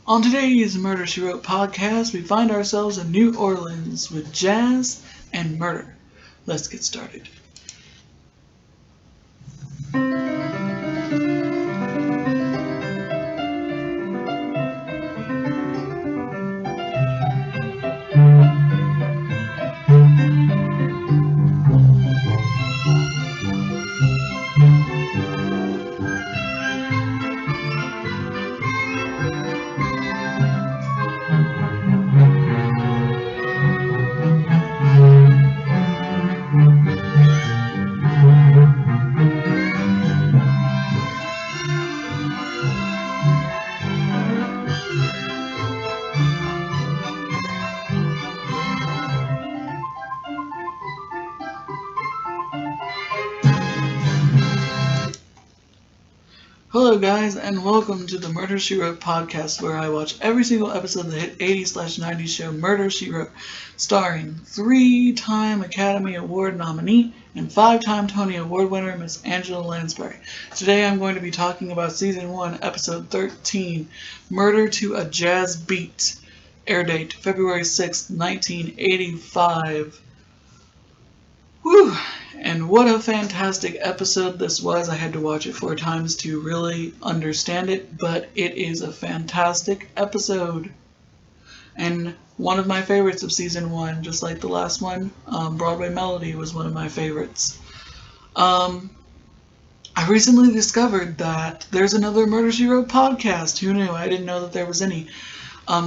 On today's Murder, She Wrote podcast, we find ourselves in New Orleans with jazz and murder. Let's get started. Hello guys, and welcome to the Murder, She Wrote podcast, where I watch every single episode of the hit 80s/90s show Murder, She Wrote, starring 3-time Academy Award nominee and 5-time Tony Award winner Miss Angela Lansbury. Today I'm going to be talking about Season 1, Episode 13, Murder to a Jazz Beat, air date February 6, 1985. Whew! And what a fantastic episode this was. I had to watch it 4 times to really understand it, but it is a fantastic episode. And one of my favorites of Season 1, just like the last one, Broadway Melody was one of my favorites. I recently discovered that there's another Murder, She Wrote podcast. Who knew? I didn't know that there was any.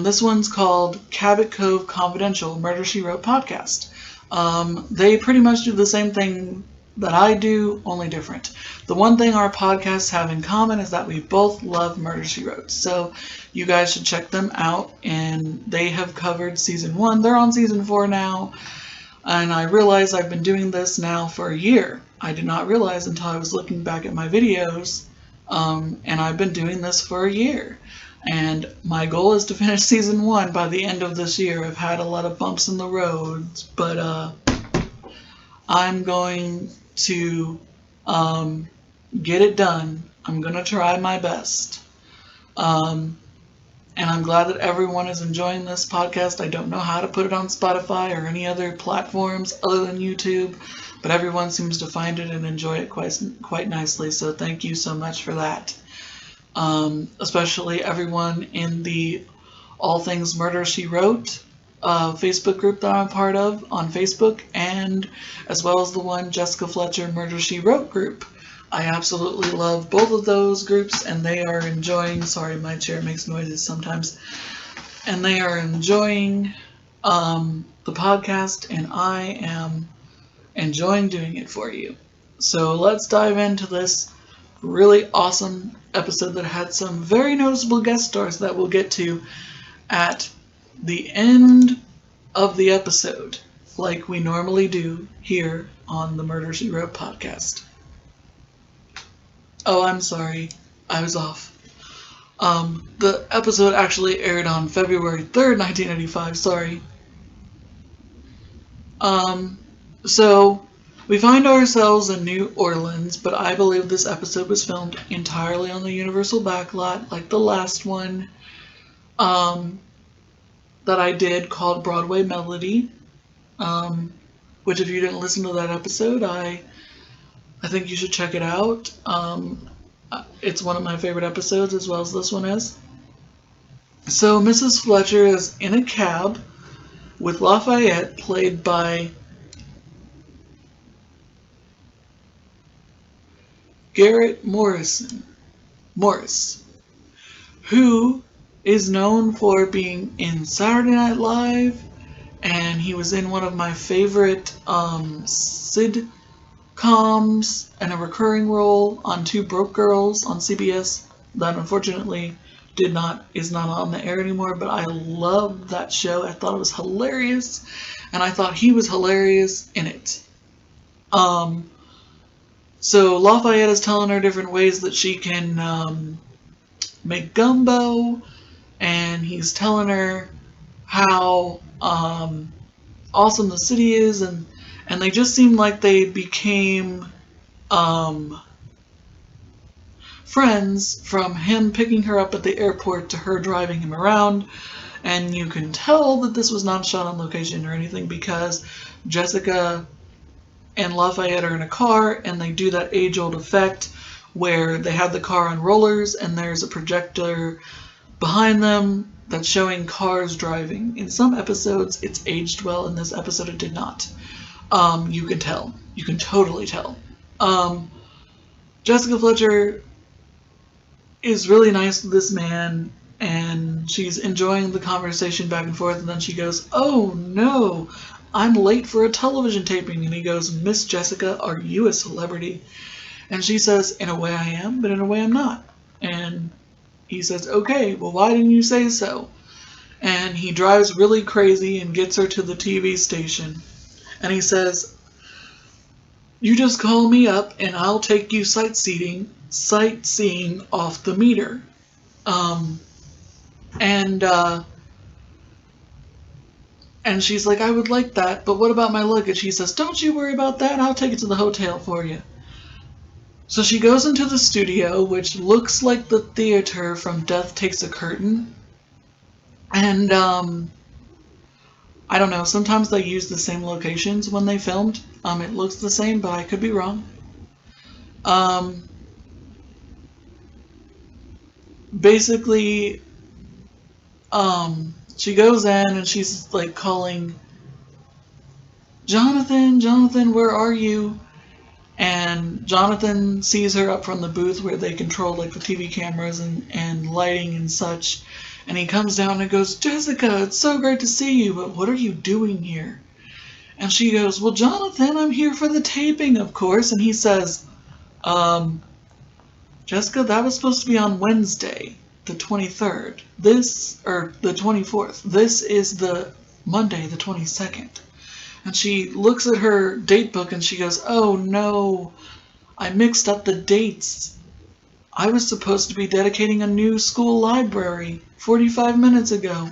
This one's called Cabot Cove Confidential, Murder, She Wrote podcast. They pretty much do the same thing that I do, only different. The one thing our podcasts have in common is that we both love Murder, She Wrote. So you guys should check them out, and they have covered Season 1. They're on Season 4 now, and I realize I've been doing this now for a year. I did not realize until I was looking back at my videos, and I've been doing this for a year. And my goal is to finish Season 1 by the end of this year. I've had a lot of bumps in the roads, but I'm going to get it done. I'm going to try my best. And I'm glad that everyone is enjoying this podcast. I don't know how to put it on Spotify or any other platforms other than YouTube, but everyone seems to find it and enjoy it quite nicely, so thank you so much for that. Especially everyone in the All Things Murder, She Wrote Facebook group that I'm a part of on Facebook, and as well as the one Jessica Fletcher Murder, She Wrote group. I absolutely love both of those groups, and they are enjoying, sorry, my chair makes noises sometimes, and they are enjoying the podcast, and I am enjoying doing it for you. So let's dive into this really awesome episode that had some very noticeable guest stars that we'll get to at the end of the episode, like we normally do here on the Murder, She Wrote podcast. Oh, I'm sorry. I was off. The episode actually aired on February 3rd, 1985. Sorry. So we find ourselves in New Orleans, but I believe this episode was filmed entirely on the Universal backlot, like the last one that I did called Broadway Melody, which if you didn't listen to that episode, I think you should check it out. It's one of my favorite episodes, as well as this one is. So Mrs. Fletcher is in a cab with Lafayette, played by Garrett Morris, who is known for being in Saturday Night Live, and he was in one of my favorite sitcoms and a recurring role on Two Broke Girls on CBS that unfortunately is not on the air anymore, but I loved that show. I thought it was hilarious, and I thought he was hilarious in it. So Lafayette is telling her different ways that she can make gumbo, and he's telling her how awesome the city is, and they just seem like they became friends, from him picking her up at the airport to her driving him around. And you can tell that this was not shot on location or anything because Jessica and Lafayette are in a car, and they do that age-old effect where they have the car on rollers and there's a projector behind them that's showing cars driving. In some episodes, it's aged well. In this episode, it did not. You can tell. You can totally tell. Jessica Fletcher is really nice to this man, and she's enjoying the conversation back and forth, and then she goes, "Oh no, I'm late for a television taping." And he goes, "Miss Jessica, are you a celebrity?" And she says, "In a way I am, but in a way I'm not." And he says, "Okay, well, why didn't you say so?" And he drives really crazy and gets her to the TV station. And he says, "You just call me up and I'll take you sightseeing off the meter." And she's like, "I would like that, but what about my luggage?" He says, "Don't you worry about that. I'll take it to the hotel for you." So she goes into the studio, which looks like the theater from Death Takes a Curtain. And, I don't know, sometimes they use the same locations when they filmed. It looks the same, but I could be wrong. Basically, she goes in and she's like calling, Jonathan, where are you?" And Jonathan sees her up from the booth where they control like the TV cameras and lighting and such. And he comes down and goes, "Jessica, it's so great to see you, but what are you doing here?" And she goes, "Well, Jonathan, I'm here for the taping, of course." And he says, "Jessica, that was supposed to be on Wednesday, the 23rd. Or the 24th. This is the Monday, the 22nd. And she looks at her date book and she goes, "Oh no, I mixed up the dates. I was supposed to be dedicating a new school library 45 minutes ago."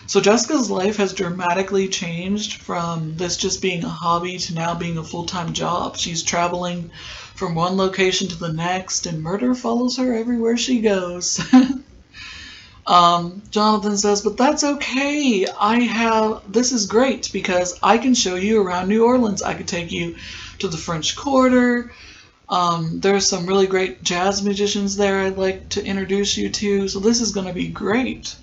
So Jessica's life has dramatically changed from this just being a hobby to now being a full-time job. She's traveling from one location to the next, and murder follows her everywhere she goes. Jonathan says, "But that's okay. This is great because I can show you around New Orleans. I could take you to the French Quarter. There's some really great jazz musicians there I'd like to introduce you to. So this is going to be great."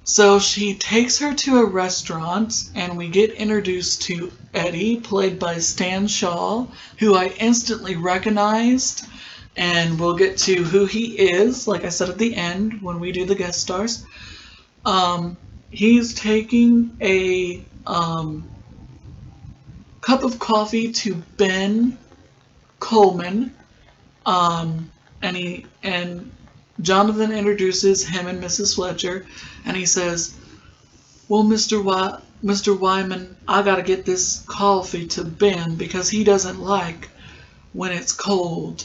So she takes her to a restaurant, and we get introduced to Eddie, played by Stan Shaw, who I instantly recognized. And we'll get to who he is, like I said at the end, when we do the guest stars. He's taking a cup of coffee to Ben Coleman, and Jonathan introduces him and Mrs. Fletcher, and he says, "Well, Mr. Wyman, I gotta get this coffee to Ben because he doesn't like when it's cold."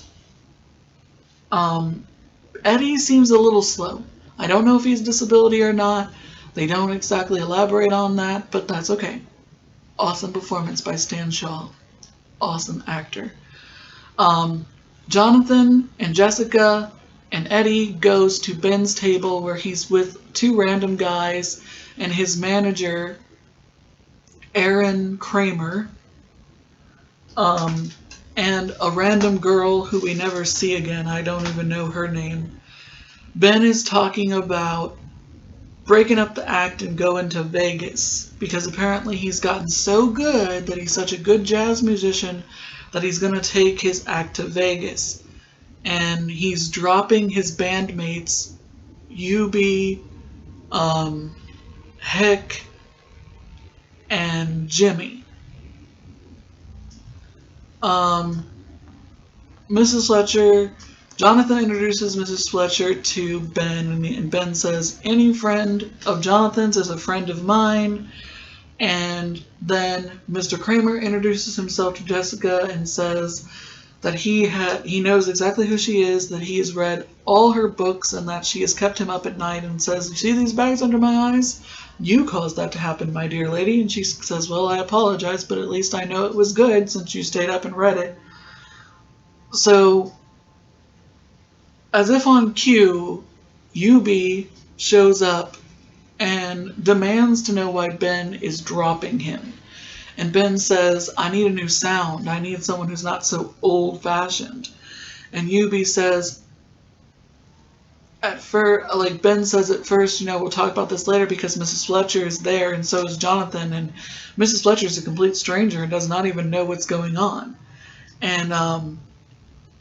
Eddie seems a little slow. I don't know if he's a disability or not. They don't exactly elaborate on that, but that's okay. Awesome performance by Stan Shaw. Awesome actor. Jonathan and Jessica and Eddie goes to Ben's table where he's with two random guys and his manager, Aaron Kramer, and a random girl who we never see again. I don't even know her name. Ben is talking about breaking up the act and going to Vegas because apparently he's gotten so good that he's such a good jazz musician that he's going to take his act to Vegas. And he's dropping his bandmates, Yubi, Heck, and Jimmy. Mrs. Fletcher, Jonathan introduces Mrs. Fletcher to Ben, and Ben says, "Any friend of Jonathan's is a friend of mine." And then Mr. Kramer introduces himself to Jessica and says that he knows exactly who she is, that he has read all her books, and that she has kept him up at night, and says, "You see these bags under my eyes? You caused that to happen, my dear lady." And she says, "Well, I apologize, but at least I know it was good since you stayed up and read it." So As if on cue, Yubi shows up and demands to know why Ben is dropping him. And Ben says, I need a new sound. I need someone who's not so old-fashioned. And Yubi says, Ben says at first, we'll talk about this later because Mrs. Fletcher is there and so is Jonathan. And Mrs. Fletcher is a complete stranger and does not even know what's going on. And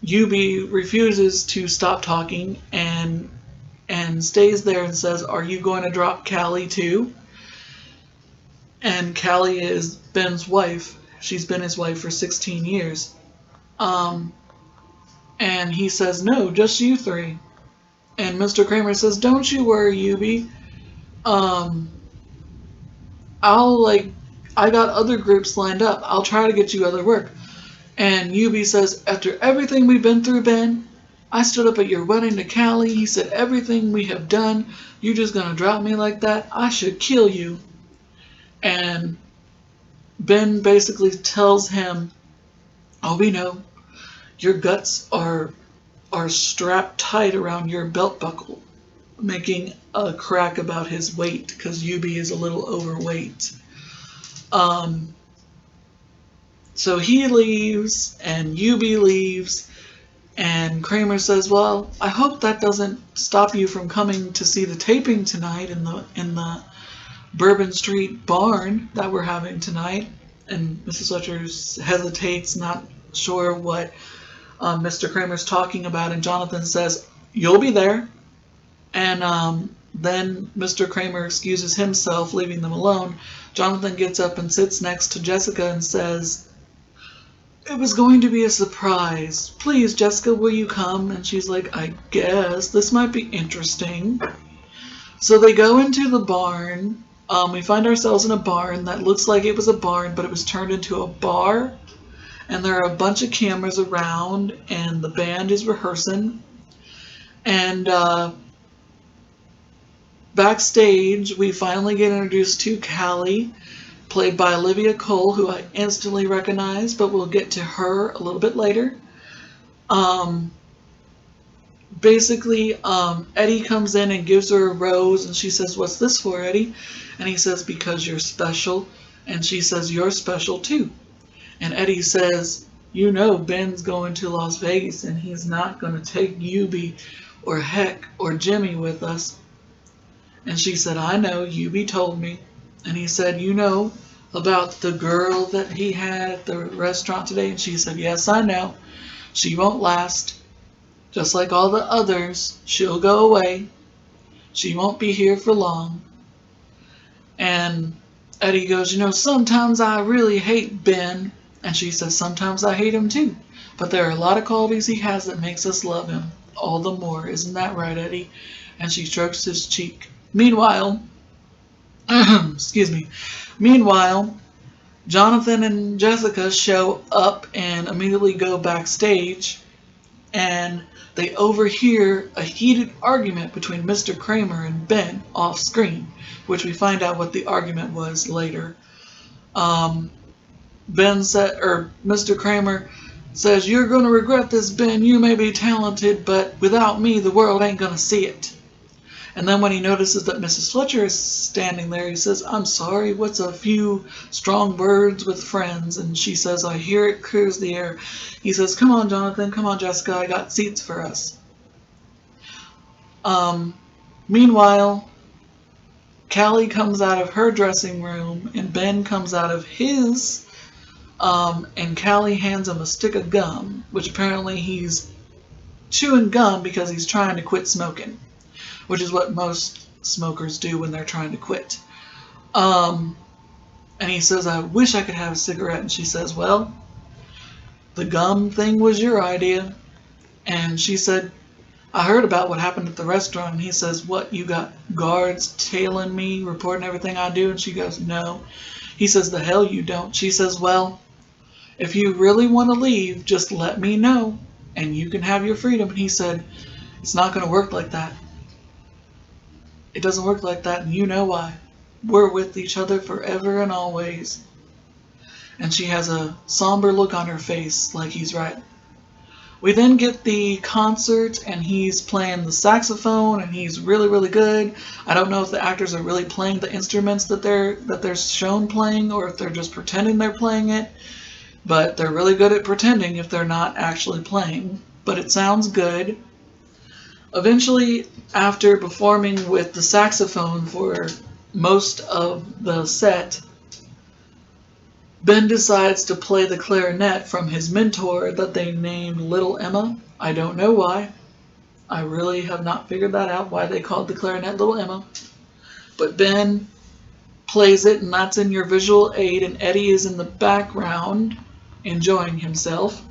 Yubi refuses to stop talking and stays there and says, are you going to drop Callie too? And Callie is Ben's wife. She's been his wife for 16 years. And he says, no, just you three. And Mr. Kramer says, don't you worry, Yubi. I got other groups lined up. I'll try to get you other work. And Yubi says, after everything we've been through, Ben, I stood up at your wedding to Callie. He said, everything we have done, you're just going to drop me like that? I should kill you. And Ben basically tells him, oh, we know, your guts are strapped tight around your belt buckle, making a crack about his weight, because Yubi is a little overweight. So he leaves, and Yubi leaves, and Kramer says, well, I hope that doesn't stop you from coming to see the taping tonight in the Bourbon Street barn that we're having tonight. And Mrs. Fletcher hesitates, not sure what Mr. Kramer's talking about, and Jonathan says, you'll be there. And then Mr. Kramer excuses himself, leaving them alone. Jonathan gets up and sits next to Jessica and says, it was going to be a surprise. Please, Jessica, will you come? And she's like, I guess. This might be interesting. So they go into the barn. We find ourselves in a barn that looks like it was a barn, but it was turned into a bar. And there are a bunch of cameras around, and the band is rehearsing. And backstage, we finally get introduced to Callie, played by Olivia Cole, who I instantly recognize, but we'll get to her a little bit later. Basically, Eddie comes in and gives her a rose, and she says, what's this for, Eddie? And he says, because you're special. And she says, you're special too. And Eddie says, Ben's going to Las Vegas, and he's not going to take Yubi or Heck or Jimmy with us. And she said, I know, Yubi told me. And he said, about the girl that he had at the restaurant today? And she said, yes, I know. She won't last. Just like all the others, she'll go away. She won't be here for long. And Eddie goes, sometimes I really hate Ben. And she says, sometimes I hate him too. But there are a lot of qualities he has that makes us love him all the more. Isn't that right, Eddie? And she strokes his cheek. Meanwhile, Jonathan and Jessica show up and immediately go backstage, and they overhear a heated argument between Mr. Kramer and Ben off screen, which we find out what the argument was later. Mr. Kramer says, you're going to regret this, Ben. You may be talented, but without me, the world ain't going to see it. And then when he notices that Mrs. Fletcher is standing there, he says, I'm sorry, what's a few strong words with friends? And she says, I hear it clears the air. He says, come on, Jonathan, come on, Jessica, I got seats for us. Meanwhile, Callie comes out of her dressing room, and Ben comes out of his, and Callie hands him a stick of gum, which apparently he's chewing gum because he's trying to quit smoking, which is what most smokers do when they're trying to quit. And he says, I wish I could have a cigarette. And she says, well, the gum thing was your idea. And she said, I heard about what happened at the restaurant. And he says, what, you got guards tailing me, reporting everything I do? And she goes, no. He says, the hell you don't. She says, well, if you really want to leave, just let me know, and you can have your freedom. And he said, it's not going to work like that. It doesn't work like that, and you know why. We're with each other forever and always. And she has a somber look on her face, like he's right. We then get the concert, and he's playing the saxophone, and he's really, really good. I don't know if the actors are really playing the instruments that they're shown playing, or if they're just pretending they're playing it. But they're really good at pretending if they're not actually playing. But it sounds good. Eventually, after performing with the saxophone for most of the set, Ben decides to play the clarinet from his mentor that they named Little Emma. I don't know why. I really have not figured that out, why they called the clarinet Little Emma. But Ben plays it, and that's in your visual aid, and Eddie is in the background enjoying himself.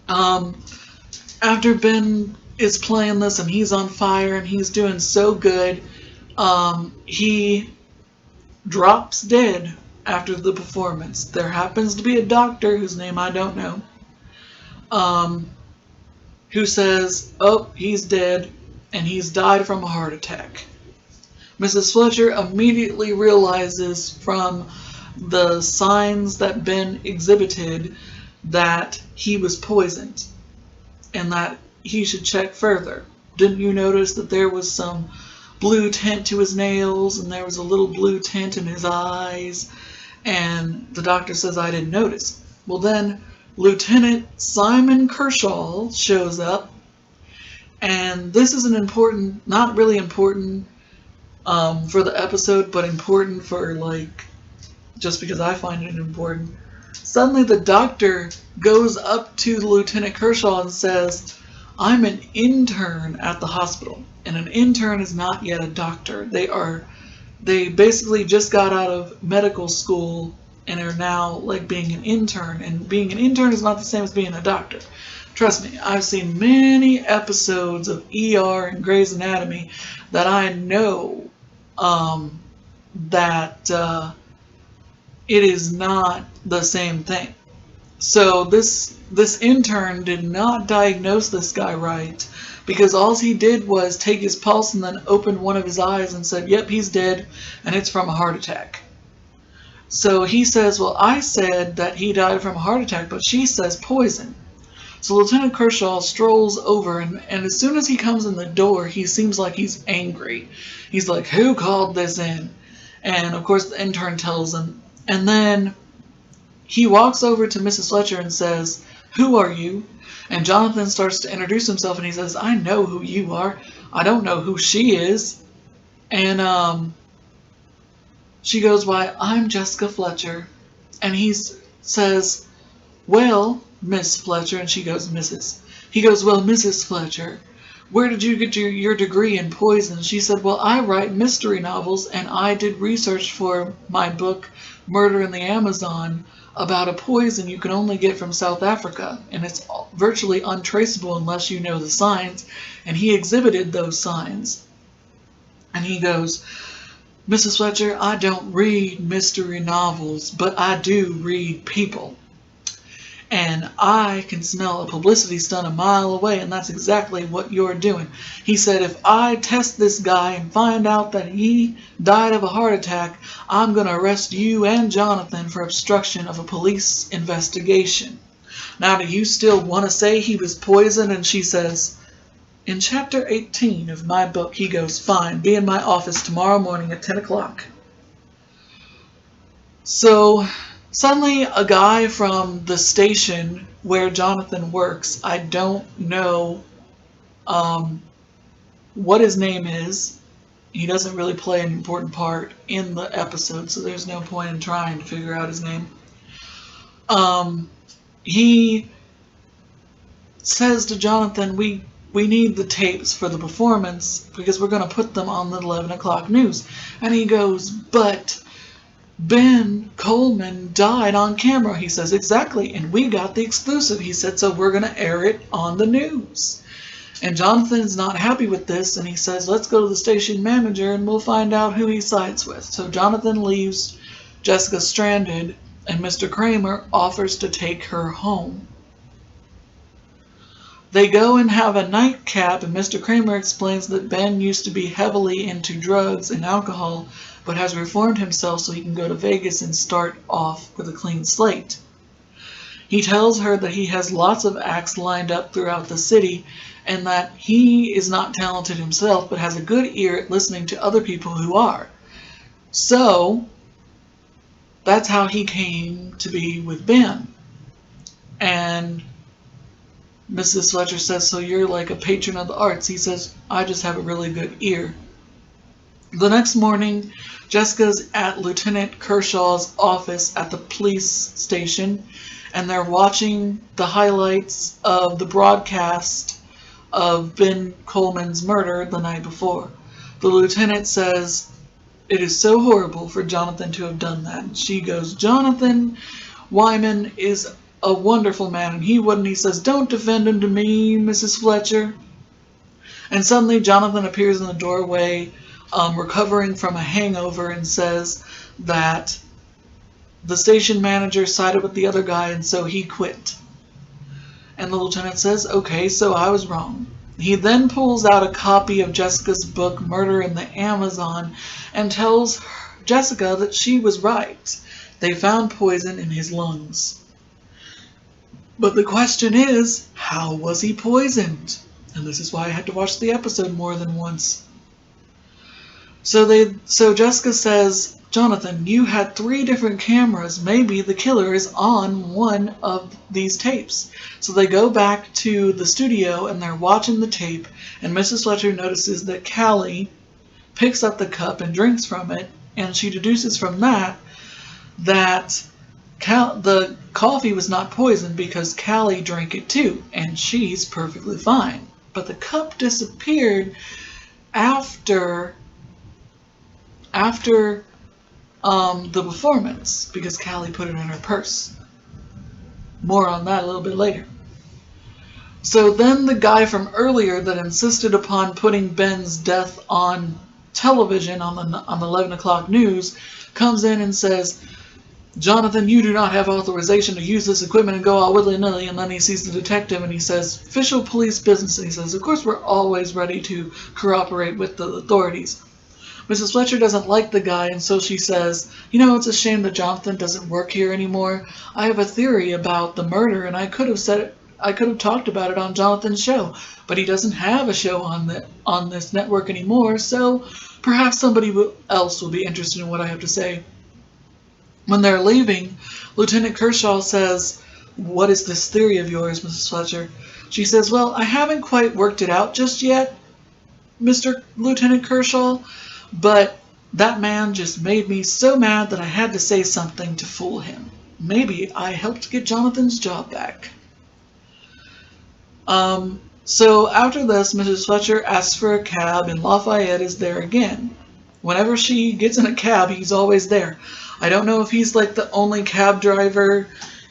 After Ben is playing this and he's on fire and he's doing so good, he drops dead after the performance. There happens to be a doctor whose name I don't know, who says, "Oh, he's dead, and he's died from a heart attack." Mrs. Fletcher immediately realizes from the signs that Ben exhibited that he was poisoned and that he should check further. Didn't you notice that there was some blue tint to his nails and there was a little blue tint in his eyes? And the doctor says, "I didn't notice." Well, then Lieutenant Simon Kershaw shows up, and this is an important, not really important for the episode, but important for, like, just because I find it important. Suddenly the doctor goes up to Lieutenant Kershaw and says, "I'm an intern at the hospital." And an intern is not yet a doctor. They basically just got out of medical school and are now like being an intern. And being an intern is not the same as being a doctor. Trust me, I've seen many episodes of ER and Grey's Anatomy that I know that it is not the same thing. So this intern did not diagnose this guy right, because all he did was take his pulse and then opened one of his eyes and said, "Yep, he's dead, and it's from a heart attack." So he says, "Well, I said that he died from a heart attack, but she says poison." So Lieutenant Kershaw strolls over, and as soon as he comes in the door, he seems like he's angry. He's like, "Who called this in?" And of course the intern tells him. And then he walks over to Mrs. Fletcher and says, "Who are you?" And Jonathan starts to introduce himself, and he says, "I know who you are. I don't know who she is." And she goes, "Why, I'm Jessica Fletcher." And he says, "Well, Miss Fletcher," and she goes, "Mrs." He goes, "Well, Mrs. Fletcher, where did you get your degree in poison?" She said, "Well, I write mystery novels, and I did research for my book, Murder in the Amazon, about a poison you can only get from South Africa, and it's virtually untraceable unless you know the signs." And he exhibited those signs. And he goes, "Mrs. Fletcher, I don't read mystery novels, but I do read people. And I can smell a publicity stunt a mile away, and that's exactly what you're doing." He said, "If I test this guy and find out that he died of a heart attack, I'm going to arrest you and Jonathan for obstruction of a police investigation. Now, do you still want to say he was poisoned?" And she says, "In chapter 18 of my book," he goes, "Fine, be in my office tomorrow morning at 10 o'clock. So suddenly a guy from the station where Jonathan works, I don't know what his name is. He doesn't really play an important part in the episode, so there's no point in trying to figure out his name. He says to Jonathan, we need the tapes for the performance because we're going to put them on the 11 o'clock news." And he goes, "But Ben Coleman died on camera." He says, "Exactly, and we got the exclusive." He said, "So we're going to air it on the news." And Jonathan's not happy with this, and he says, "Let's go to the station manager and we'll find out who he sides with." So Jonathan leaves Jessica stranded, and Mr. Kramer offers to take her home. They go and have a nightcap, and Mr. Kramer explains that Ben used to be heavily into drugs and alcohol, but has reformed himself so he can go to Vegas and start off with a clean slate. He tells her that he has lots of acts lined up throughout the city and that he is not talented himself but has a good ear at listening to other people who are. So that's how he came to be with Ben. And Mrs. Fletcher says, so you're like a patron of the arts. He says, I just have a really good ear. The next morning, Jessica's at Lieutenant Kershaw's office at the police station, and they're watching the highlights of the broadcast of Ben Coleman's murder the night before. The lieutenant says, it is so horrible for Jonathan to have done that. And she goes, Jonathan Wyman is a wonderful man, and he wouldn't. He says, don't defend him to me, Mrs. Fletcher. And suddenly Jonathan appears in the doorway, recovering from a hangover, and says that the station manager sided with the other guy and so he quit. And the lieutenant says, okay, so I was wrong. He then pulls out a copy of Jessica's book, Murder in the Amazon, and tells Jessica that she was right. They found poison in his lungs. But the question is, how was he poisoned? And this is why I had to watch the episode more than once. So Jessica says, Jonathan, you had 3 different cameras. Maybe the killer is on one of these tapes. So they go back to the studio and they're watching the tape, and Mrs. Fletcher notices that Callie picks up the cup and drinks from it, and she deduces from that the coffee was not poisoned because Callie drank it too, and she's perfectly fine. But the cup disappeared after the performance because Callie put it in her purse. More on that a little bit later. So then the guy from earlier that insisted upon putting Ben's death on television on the 11 o'clock news comes in and says, Jonathan, you do not have authorization to use this equipment, and go all willy-nilly. And then he sees the detective and he says, official police business. And he says, of course we're always ready to cooperate with the authorities. Mrs. Fletcher doesn't like the guy, and so she says, you know, it's a shame that Jonathan doesn't work here anymore. I have a theory about the murder, and I could have talked about it on Jonathan's show, but he doesn't have a show on this network anymore, so perhaps somebody else will be interested in what I have to say. When they're leaving, Lieutenant Kershaw says, what is this theory of yours, Mrs. Fletcher? She says, well, I haven't quite worked it out just yet, Mr. Lieutenant Kershaw, but that man just made me so mad that I had to say something to fool him. Maybe I helped get Jonathan's job back. So after this, Mrs. Fletcher asks for a cab, and Lafayette is there again. Whenever she gets in a cab, he's always there. I don't know if he's like the only cab driver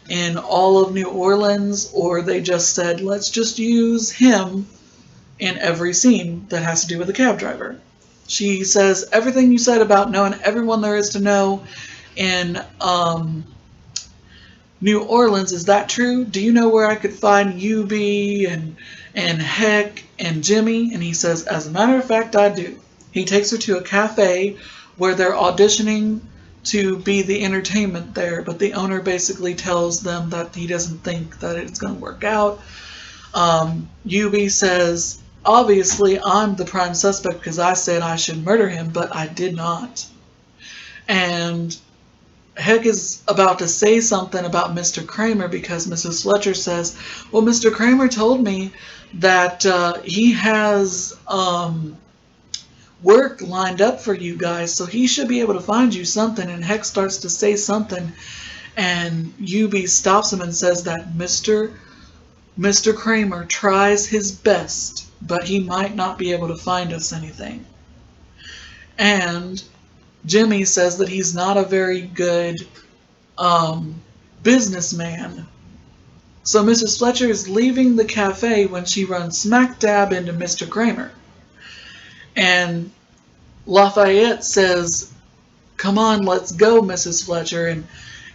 in all of New Orleans, or they just said, let's just use him in every scene that has to do with a cab driver. She says, everything you said about knowing everyone there is to know in New Orleans, is that true? Do you know where I could find UB and Heck and Jimmy? And he says, as a matter of fact, I do. He takes her to a cafe where they're auditioning to be the entertainment there, but the owner basically tells them that he doesn't think that it's going to work out. UB says, obviously, I'm the prime suspect because I said I should murder him, but I did not. And Heck is about to say something about Mr. Kramer because Mrs. Fletcher says, well, Mr. Kramer told me that he has work lined up for you guys, so he should be able to find you something. And Heck starts to say something, and UB stops him and says that Mr. Kramer tries his best, but he might not be able to find us anything. And Jimmy says that he's not a very good businessman. So Mrs. Fletcher is leaving the cafe when she runs smack dab into Mr. Kramer. And Lafayette says, come on, let's go, Mrs. Fletcher,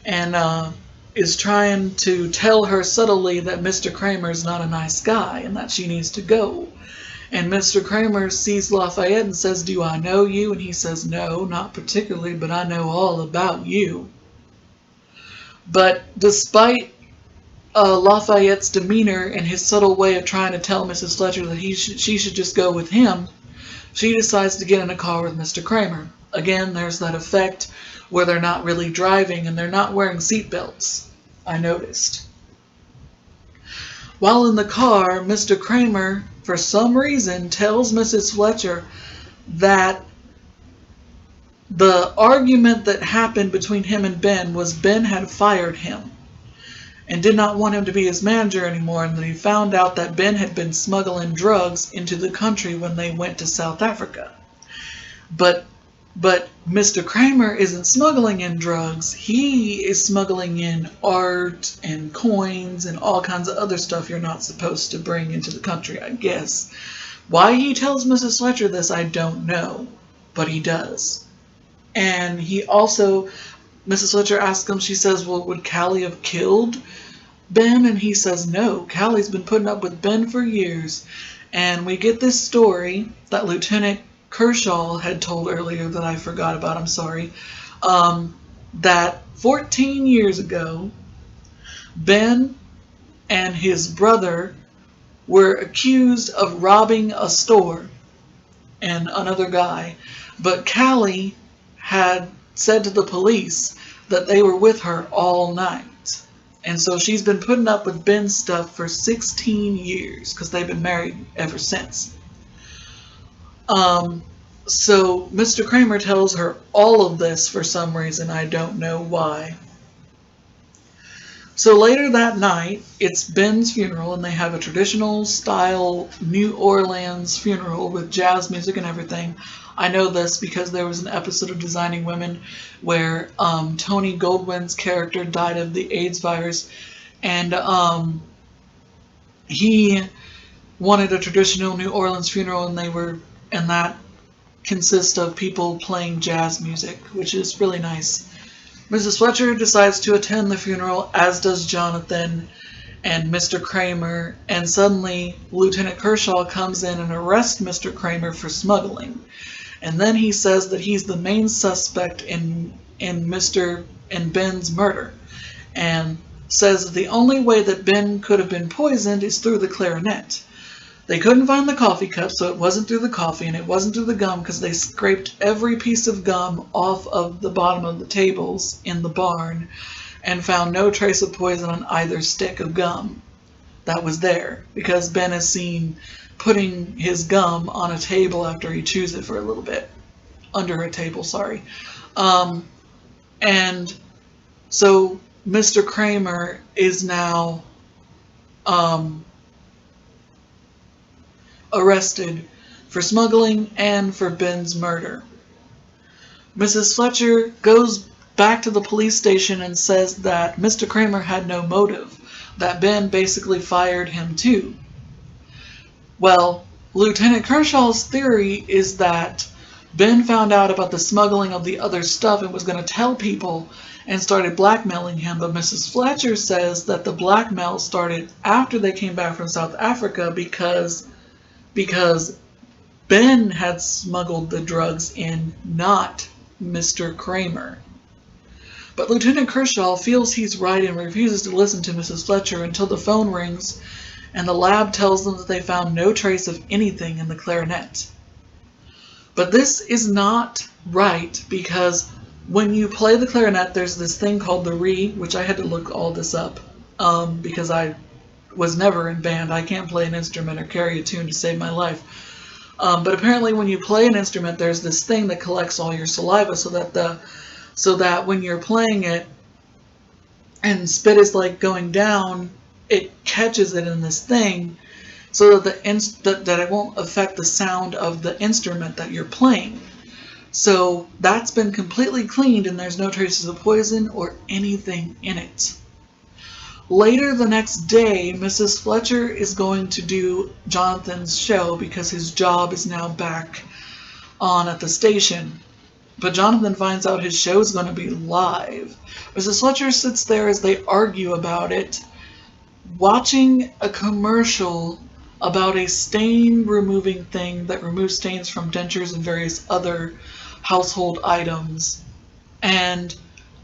and is trying to tell her subtly that Mr. Kramer is not a nice guy and that she needs to go. And Mr. Kramer sees Lafayette and says, do I know you? And he says, no, not particularly, but I know all about you. But despite Lafayette's demeanor and his subtle way of trying to tell Mrs. Fletcher that she should just go with him, she decides to get in a car with Mr. Kramer. Again, there's that effect where they're not really driving and they're not wearing seatbelts, I noticed. While in the car, Mr. Kramer, for some reason, tells Mrs. Fletcher that the argument that happened between him and Ben was Ben had fired him and did not want him to be his manager anymore, and that he found out that Ben had been smuggling drugs into the country when they went to South Africa. But Mr. Kramer isn't smuggling in drugs. He is smuggling in art and coins and all kinds of other stuff you're not supposed to bring into the country, I guess. Why he tells Mrs. Fletcher this, I don't know, but he does. And he also, Mrs. Fletcher asks him, she says, well, would Callie have killed Ben? And he says, no, Callie's been putting up with Ben for years. And we get this story that Lieutenant Kershaw had told earlier that I forgot about, I'm sorry, that 14 years ago, Ben and his brother were accused of robbing a store and another guy, but Callie had said to the police that they were with her all night. And so she's been putting up with Ben's stuff for 16 years because they've been married ever since. So Mr. Kramer tells her all of this for some reason, I don't know why. So later that night, it's Ben's funeral, and they have a traditional style New Orleans funeral with jazz music and everything. I know this because there was an episode of Designing Women where Tony Goldwyn's character died of the AIDS virus, and he wanted a traditional New Orleans funeral, and that consists of people playing jazz music, which is really nice. Mrs. Fletcher decides to attend the funeral, as does Jonathan and Mr. Kramer, and suddenly Lieutenant Kershaw comes in and arrests Mr. Kramer for smuggling. And then he says that he's the main suspect in Ben's murder, and says that the only way that Ben could have been poisoned is through the clarinet. They couldn't find the coffee cup, so it wasn't through the coffee, and it wasn't through the gum, because they scraped every piece of gum off of the bottom of the tables in the barn and found no trace of poison on either stick of gum that was there, because Ben is seen putting his gum on a table after he chews it for a little bit. Under a table, sorry. And so Mr. Kramer is now arrested for smuggling and for Ben's murder. Mrs. Fletcher goes back to the police station and says that Mr. Kramer had no motive, that Ben basically fired him too. Well, Lieutenant Kershaw's theory is that Ben found out about the smuggling of the other stuff and was going to tell people and started blackmailing him, but Mrs. Fletcher says that the blackmail started after they came back from South Africa because Ben had smuggled the drugs in, not Mr. Kramer. But Lieutenant Kershaw feels he's right and refuses to listen to Mrs. Fletcher until the phone rings and the lab tells them that they found no trace of anything in the clarinet. But this is not right, because when you play the clarinet, there's this thing called the re, which I had to look all this up because I was never in band. I can't play an instrument or carry a tune to save my life. But apparently when you play an instrument, there's this thing that collects all your saliva so that when you're playing it and spit is like going down, it catches it in this thing so that that it won't affect the sound of the instrument that you're playing. So that's been completely cleaned and there's no traces of poison or anything in it. Later the next day, Mrs. Fletcher is going to do Jonathan's show because his job is now back on at the station. But Jonathan finds out his show is going to be live. Mrs. Fletcher sits there as they argue about it, watching a commercial about a stain removing thing that removes stains from dentures and various other household items. And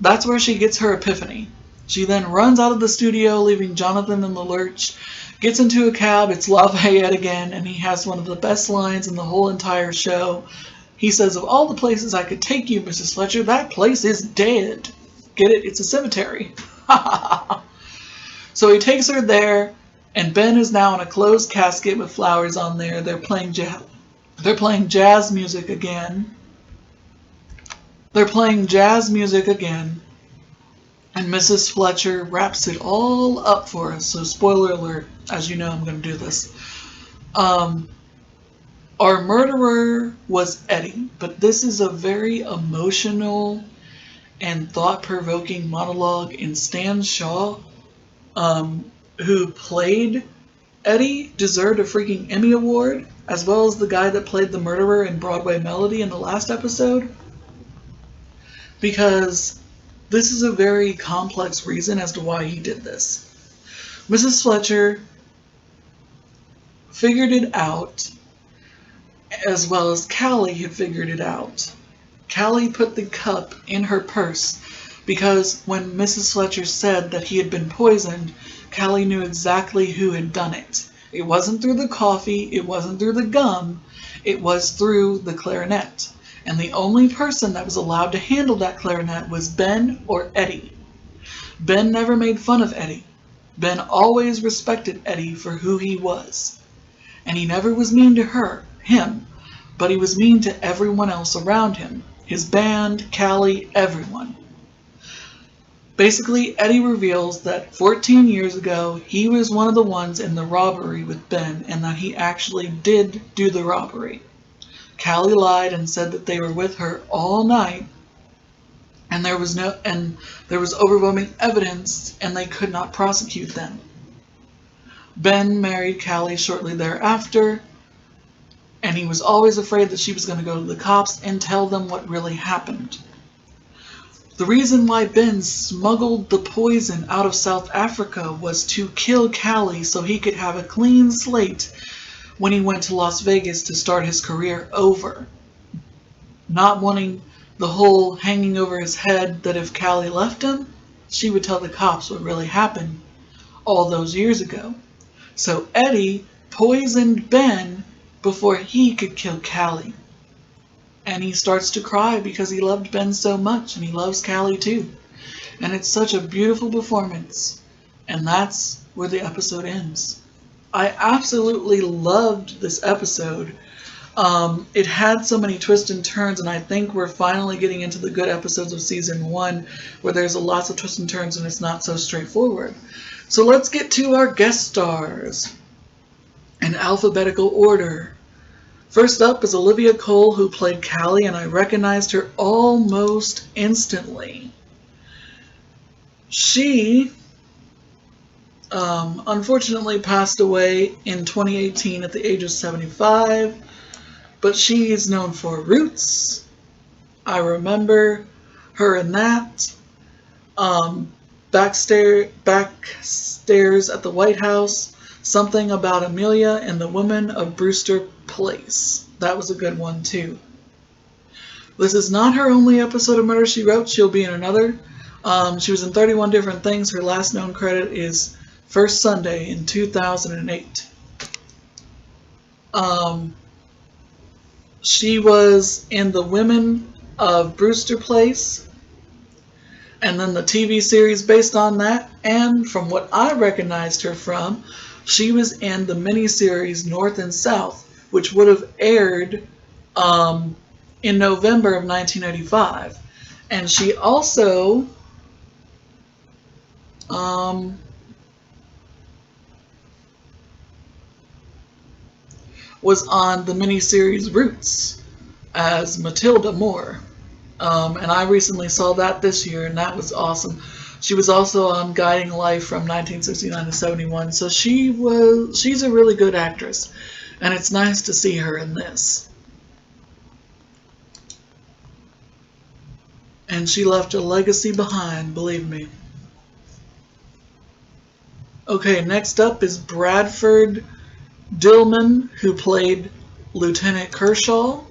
that's where she gets her epiphany. She then runs out of the studio, leaving Jonathan in the lurch, gets into a cab, it's Lafayette again, and he has one of the best lines in the whole entire show. He says, "Of all the places I could take you, Mrs. Fletcher, that place is dead." Get it? It's a cemetery. So he takes her there, and Ben is now in a closed casket with flowers on there. They're playing jazz music again. And Mrs. Fletcher wraps it all up for us. So spoiler alert, as you know, I'm going to do this. Our murderer was Eddie, but this is a very emotional and thought-provoking monologue in Stan Shaw, who played Eddie, deserved a freaking Emmy Award, as well as the guy that played the murderer in Broadway Melody in the last episode, because this is a very complex reason as to why he did this. Mrs. Fletcher figured it out, as well as Callie had figured it out. Callie put the cup in her purse because when Mrs. Fletcher said that he had been poisoned, Callie knew exactly who had done it. It wasn't through the coffee, it wasn't through the gum, it was through the clarinet. And the only person that was allowed to handle that clarinet was Ben or Eddie. Ben never made fun of Eddie. Ben always respected Eddie for who he was. And he never was mean to him, but he was mean to everyone else around him. His band, Callie, everyone. Basically, Eddie reveals that 14 years ago, he was one of the ones in the robbery with Ben, and that he actually did do the robbery. Callie lied and said that they were with her all night, and there was overwhelming evidence, and they could not prosecute them. Ben married Callie shortly thereafter, and he was always afraid that she was going to go to the cops and tell them what really happened. The reason why Ben smuggled the poison out of South Africa was to kill Callie so he could have a clean slate when he went to Las Vegas to start his career over. Not wanting the whole hanging over his head that if Callie left him, she would tell the cops what really happened all those years ago. So Eddie poisoned Ben before he could kill Callie. And he starts to cry because he loved Ben so much, and he loves Callie too. And it's such a beautiful performance. And that's where the episode ends. I absolutely loved this episode. It had so many twists and turns, and I think we're finally getting into the good episodes of season 1, where there's lots of twists and turns and it's not so straightforward. So let's get to our guest stars in alphabetical order. First up is Olivia Cole, who played Callie, and I recognized her almost instantly. She unfortunately passed away in 2018 at the age of 75, but she is known for Roots. I remember her in that. Backstairs at the White House, Something About Amelia, and The Women of Brewster Place. That was a good one too. This is not her only episode of Murder, She Wrote. She'll be in another. She was in 31 different things. Her last known credit is First Sunday in 2008. She was in The Women of Brewster Place, and then the TV series based on that. And from what I recognized her from, she was in the miniseries North and South, which would have aired in November of 1985. And she also was on the miniseries Roots as Matilda Moore. And I recently saw that this year, and that was awesome. She was also on Guiding Life from 1969 to 71, so she's a really good actress, and it's nice to see her in this. And she left a legacy behind, believe me. Okay, next up is Bradford Dillman, who played Lieutenant Kershaw.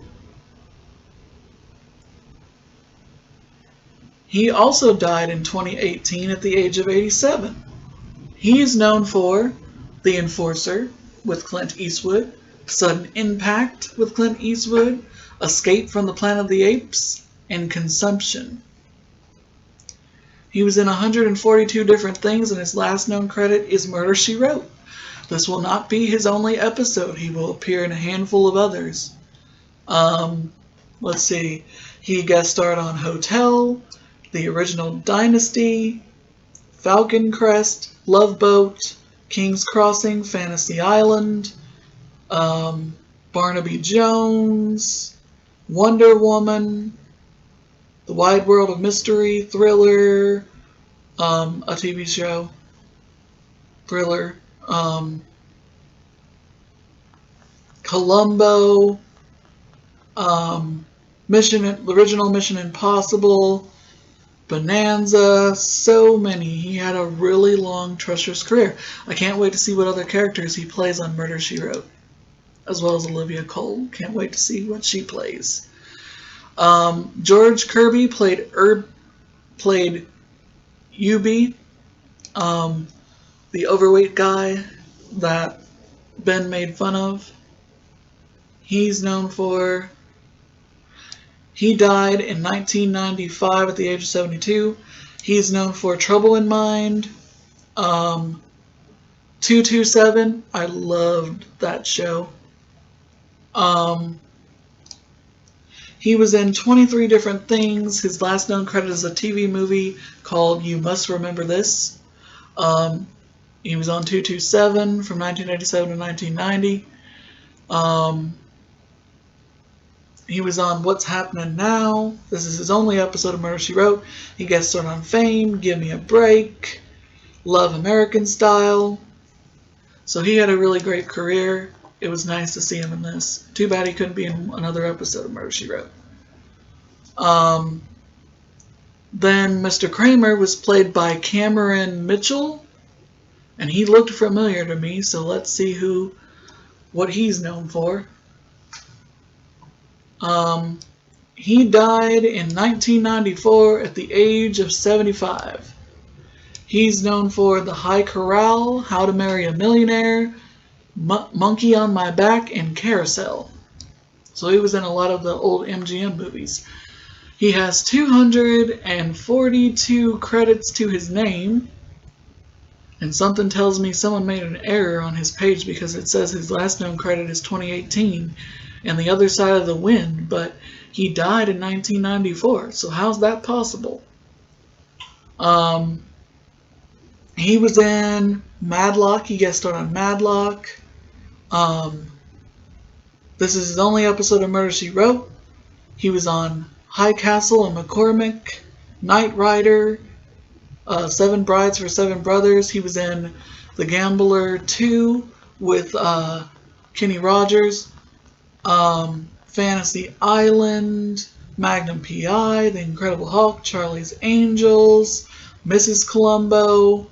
He also died in 2018 at the age of 87. He is known for The Enforcer with Clint Eastwood, Sudden Impact with Clint Eastwood, Escape from the Planet of the Apes, and Consumption. He was in 142 different things, and his last known credit is Murder, She Wrote. This will not be his only episode. He will appear in a handful of others. Let's see. He guest starred on Hotel, the original Dynasty, Falcon Crest, Love Boat, King's Crossing, Fantasy Island, Barnaby Jones, Wonder Woman, The Wide World of Mystery, Thriller, a TV show, Thriller, Columbo, original Mission Impossible, Bonanza, so many. He had a really long, treacherous career. I can't wait to see what other characters he plays on Murder, She Wrote, as well as Olivia Cole. Can't wait to see what she plays. George Kirby played Ubi, the overweight guy that Ben made fun of. He died in 1995 at the age of 72. He's known for Trouble in Mind, 227. I loved that show. He was in 23 different things. His last known credit is a TV movie called You Must Remember This. He was on 227 from 1987 to 1990. He was on What's Happening Now. This is his only episode of Murder, She Wrote. He guest starred on Fame, Give Me a Break, Love American Style. So he had a really great career. It was nice to see him in this. Too bad he couldn't be in another episode of Murder, She Wrote. Then Mr. Kramer was played by Cameron Mitchell, and he looked familiar to me, so let's see what he's known for. He died in 1994 at the age of 75. He's known for The High Corral, How to Marry a Millionaire, Monkey on My Back, and Carousel. So he was in a lot of the old MGM movies. He has 242 credits to his name, and something tells me someone made an error on his page because it says his last known credit is 2018 and The Other Side of the Wind, but he died in 1994, so how's that possible? He was in Madlock. He guest starred on Madlock. This is his only episode of Murder, She Wrote. He was on High Castle and McCormick, Knight Rider, Seven Brides for Seven Brothers. He was in The Gambler 2 with Kenny Rogers, Fantasy Island, Magnum P.I., The Incredible Hulk, Charlie's Angels, Mrs. Columbo,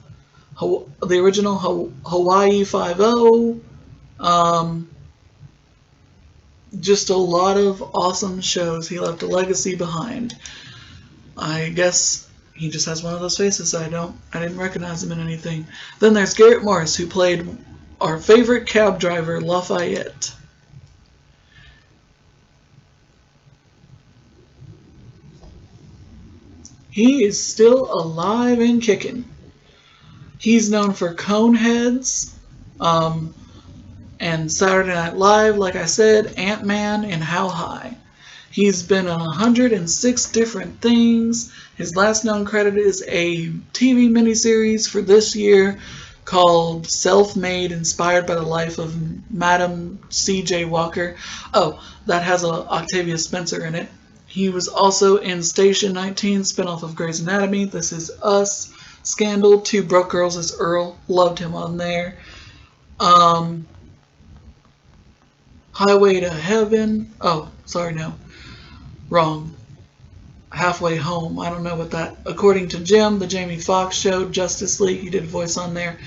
the original Hawaii Five-0. Just a lot of awesome shows. He left a legacy behind. I guess he just has one of those faces, so I didn't recognize him in anything. Then there's Garrett Morris, who played our favorite cab driver, Lafayette. He is still alive and kicking. He's known for Coneheads, and Saturday Night Live, like I said, Ant-Man, and How High. He's been on 106 different things. His last known credit is a TV miniseries for this year called Self-Made, inspired by the life of Madam C.J. Walker. Oh, that has Octavia Spencer in it. He was also in Station 19, spinoff of Grey's Anatomy, This Is Us, Scandal, Two Broke Girls as Earl. Loved him on there. Highway to Heaven. Oh, sorry, no. Wrong. Halfway Home. I don't know what that... According to Jim, the Jamie Foxx show, Justice League, he did a voice on there.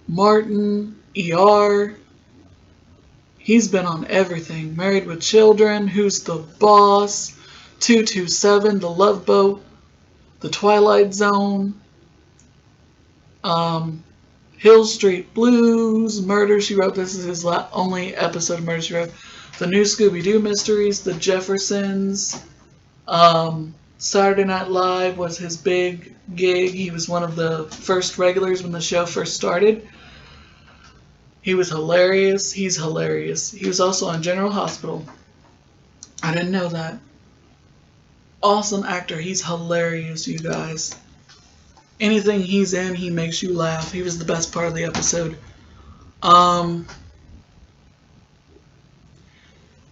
Martin, ER. He's been on everything. Married with Children, Who's the Boss, 227, The Love Boat, The Twilight Zone, Hill Street Blues, Murder, She Wrote. This is his only episode of Murder, She Wrote. The New Scooby-Doo Mysteries, The Jeffersons. Saturday Night Live was his big gig. He was one of the first regulars when the show first started. He was hilarious. He's hilarious. He was also on General Hospital. I didn't know that. Awesome actor. He's hilarious, you guys. Anything he's in, he makes you laugh. He was the best part of the episode.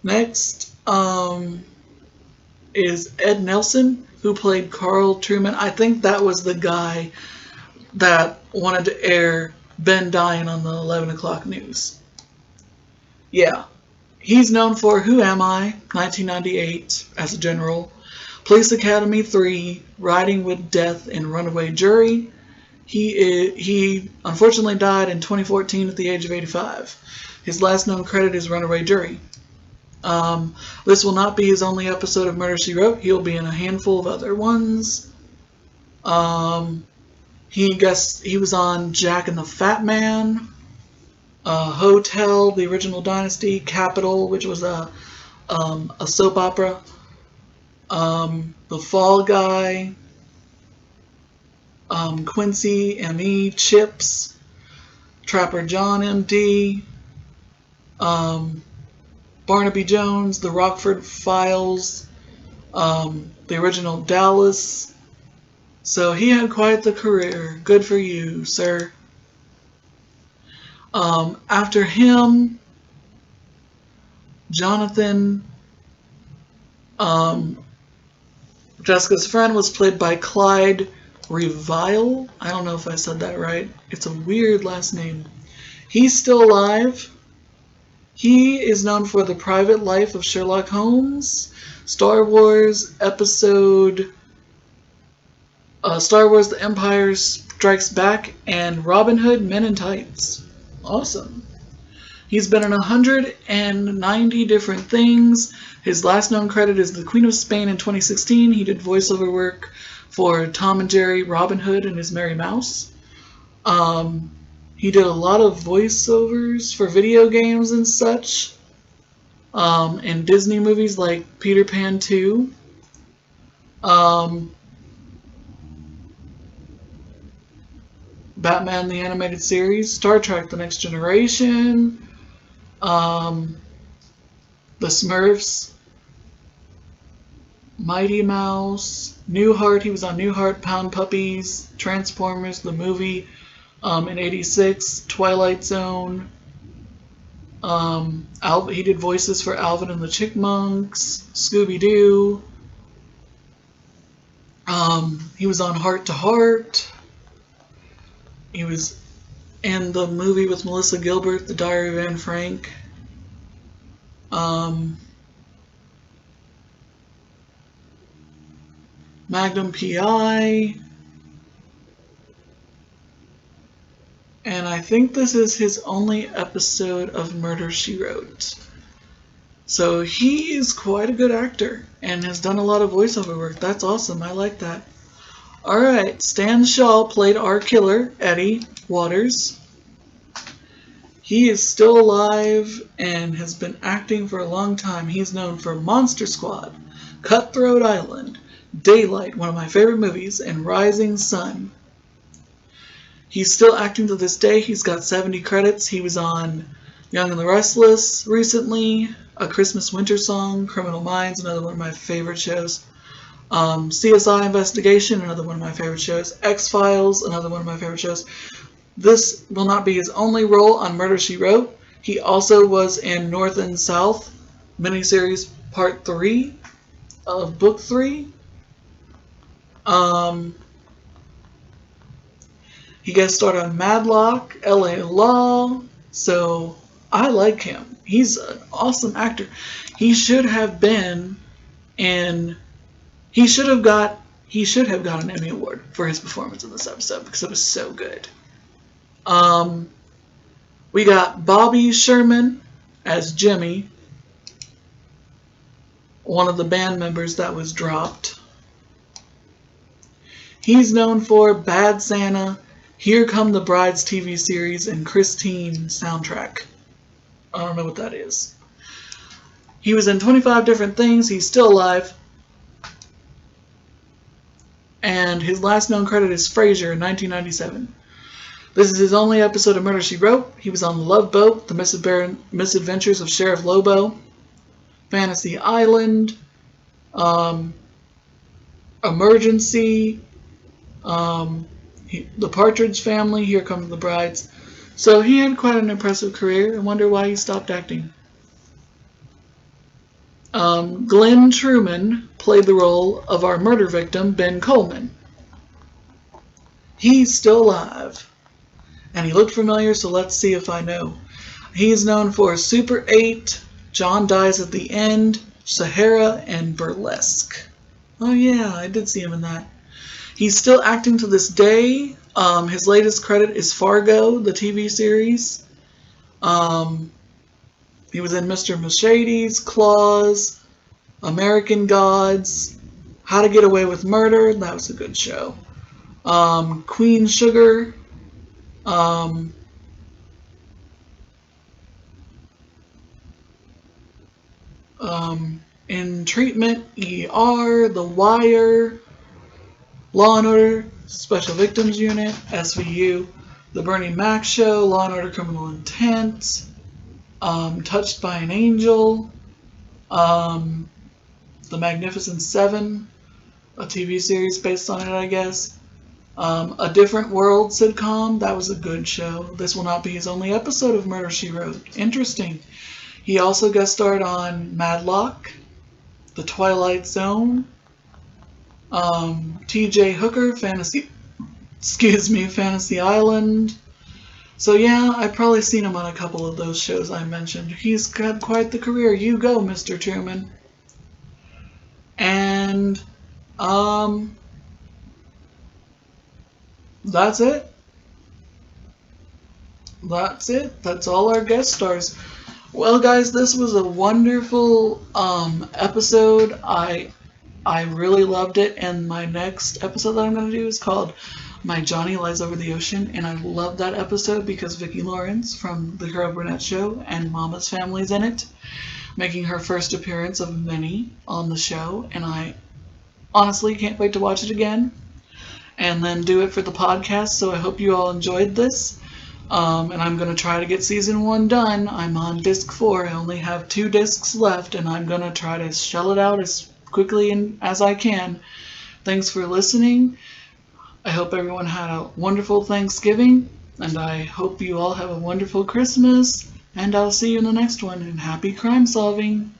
Next is Ed Nelson, who played Carl Truman. I think that was the guy that wanted to air Ben dying on the 11 o'clock news. Yeah. He's known for Who Am I? 1998 as a general. Police Academy 3, Riding with Death, and Runaway Jury. He unfortunately died in 2014 at the age of 85. His last known credit is Runaway Jury. This will not be his only episode of Murder, She Wrote. He'll be in a handful of other ones. He was on Jack and the Fat Man, Hotel, the original Dynasty, Capital, which was a soap opera, The Fall Guy, Quincy M.E., Chips, Trapper John M.D., Barnaby Jones, The Rockford Files, the original Dallas. So he had quite the career. Good for you, sir. After him, Jonathan, Jessica's friend, was played by Clyde Revile. I don't know if I said that right. It's a weird last name. He's still alive. He is known for The Private Life of Sherlock Holmes, Star Wars episode, Star Wars The Empire Strikes Back, and Robin Hood Men in Tights. Awesome. He's been in 190 different things. His last known credit is The Queen of Spain in 2016. He did voiceover work for Tom and Jerry, Robin Hood, and His Merry Mouse. He did a lot of voiceovers for video games and such, and Disney movies like Peter Pan 2. Batman the Animated Series, Star Trek The Next Generation, The Smurfs, Mighty Mouse, Newhart. He was on Newhart, Pound Puppies, Transformers, the movie, in 86, Twilight Zone. He did voices for Alvin and the Chipmunks, Scooby-Doo. He was on Heart to Heart. He was in the movie with Melissa Gilbert, The Diary of Anne Frank. Magnum P.I. And I think this is his only episode of Murder, She Wrote. So he is quite a good actor and has done a lot of voiceover work. That's awesome. I like that. Alright, Stan Shaw played our killer, Eddie Waters. He is still alive and has been acting for a long time. He's known for Monster Squad, Cutthroat Island, Daylight, one of my favorite movies, and Rising Sun. He's still acting to this day. He's got 70 credits. He was on Young and the Restless recently, A Christmas Winter Song, Criminal Minds, another one of my favorite shows. CSI Investigation, another one of my favorite shows. X-Files, another one of my favorite shows. This will not be his only role on Murder, She Wrote. He also was in North and South miniseries Part 3 of Book 3. He guest starred on Matlock, LA Law, so I like him. He's an awesome actor. He should have been in. He should have got an Emmy Award for his performance in this episode because it was so good. We got Bobby Sherman, as Jimmy, one of the band members that was dropped. He's known for Bad Santa, Here Come the Brides TV series, and Christine soundtrack. I don't know what that is. He was in 25 different things. He's still alive. And his last known credit is Frasier in 1997. This is his only episode of Murder, She Wrote. He was on The Love Boat, The Misadventures of Sheriff Lobo, Fantasy Island, Emergency, The Partridge Family, Here Come the Brides. So he had quite an impressive career. I wonder why he stopped acting. Glenn Truman played the role of our murder victim, Ben Coleman. He's still alive. And he looked familiar, so let's see if I know. He's known for Super 8, John Dies at the End, Sahara, and Burlesque. Oh yeah, I did see him in that. He's still acting to this day. His latest credit is Fargo, the TV series. He was in Mr. Mercedes, Claws, American Gods, How to Get Away with Murder. That was a good show. Queen Sugar. In Treatment, ER, The Wire, Law and Order, Special Victims Unit, SVU, The Bernie Mac Show, Law and Order Criminal Intent, Touched by an Angel, The Magnificent Seven, a TV series based on it, I guess. A Different World sitcom, that was a good show. This will not be his only episode of Murder, She Wrote. Interesting. He also guest starred on Matlock, The Twilight Zone, T.J. Hooker, Fantasy Island. So yeah, I've probably seen him on a couple of those shows I mentioned. He's had quite the career. You go, Mr. Truman. And, that's it. That's all our guest stars. Well, guys, this was a wonderful episode. I really loved it, and my next episode that I'm going to do is called My Johnny Lies Over the Ocean, and I love that episode because Vicki Lawrence from The Carol Burnett Show and Mama's Family's in it, making her first appearance of many on the show, and I honestly can't wait to watch it again and then do it for the podcast. So I hope you all enjoyed this. And I'm going to try to get season 1 done. I'm on disc 4. I only have 2 discs left, and I'm going to try to shell it out as quickly as I can. Thanks for listening. I hope everyone had a wonderful Thanksgiving, and I hope you all have a wonderful Christmas, and I'll see you in the next one, and happy crime solving!